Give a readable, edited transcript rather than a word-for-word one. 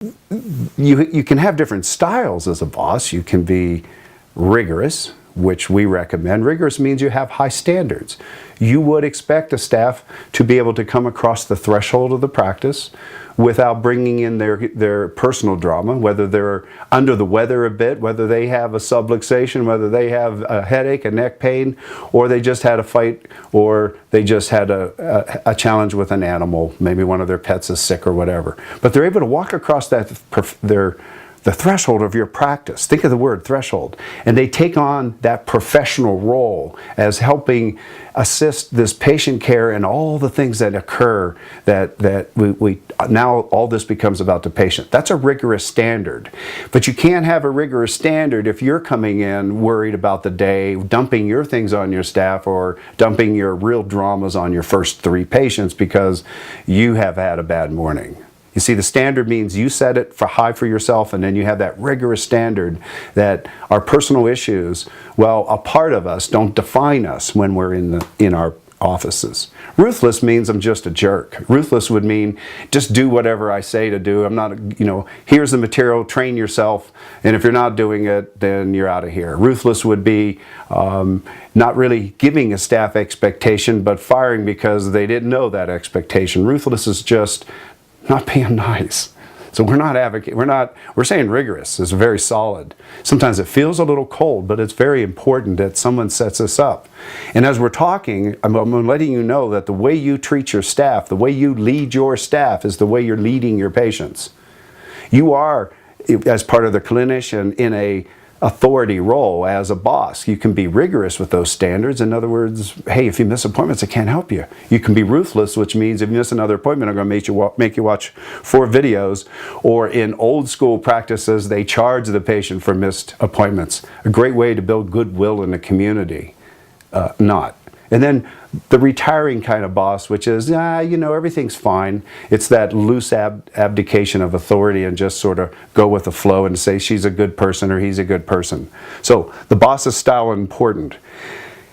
you can have different styles as a boss. You can be rigorous, which we recommend. Rigorous means you have high standards. You would expect a staff to be able to come across the threshold of the practice without bringing in their personal drama, whether they're under the weather a bit, whether they have a subluxation, whether they have a headache, a neck pain, or they just had a fight, or they just had a challenge with an animal, maybe one of their pets is sick or whatever. But they're able to walk across the threshold of your practice. Think of the word threshold. And they take on that professional role as helping assist this patient care and all the things that occur that we now all this becomes about the patient. That's a rigorous standard. But you can't have a rigorous standard if you're coming in worried about the day, dumping your things on your staff or dumping your real dramas on your first 3 patients because you have had a bad morning. You see, the standard means you set it for high for yourself, and then you have that rigorous standard that our personal issues, well, a part of us, don't define us when we're in our offices. Ruthless means I'm just a jerk. Ruthless would mean just do whatever I say to do. I'm not, here's the material, train yourself, and if you're not doing it, then you're out of here. Ruthless would be not really giving a staff expectation, but firing because they didn't know that expectation. Ruthless is just not being nice. So we're saying rigorous is very solid. Sometimes it feels a little cold, but it's very important that someone sets us up. And as we're talking, I'm letting you know that the way you treat your staff, the way you lead your staff is the way you're leading your patients. You are, as part of the clinician, in a authority role as a boss. You can be rigorous with those standards. In other words, hey, if you miss appointments, I can't help you. You can be ruthless, which means if you miss another appointment, I'm going to make you watch 4 videos. Or in old school practices, they charge the patient for missed appointments. A great way to build goodwill in the community. Not. And then the retiring kind of boss, which is, everything's fine. It's that loose abdication of authority and just sort of go with the flow and say she's a good person or he's a good person. So the boss's style is important.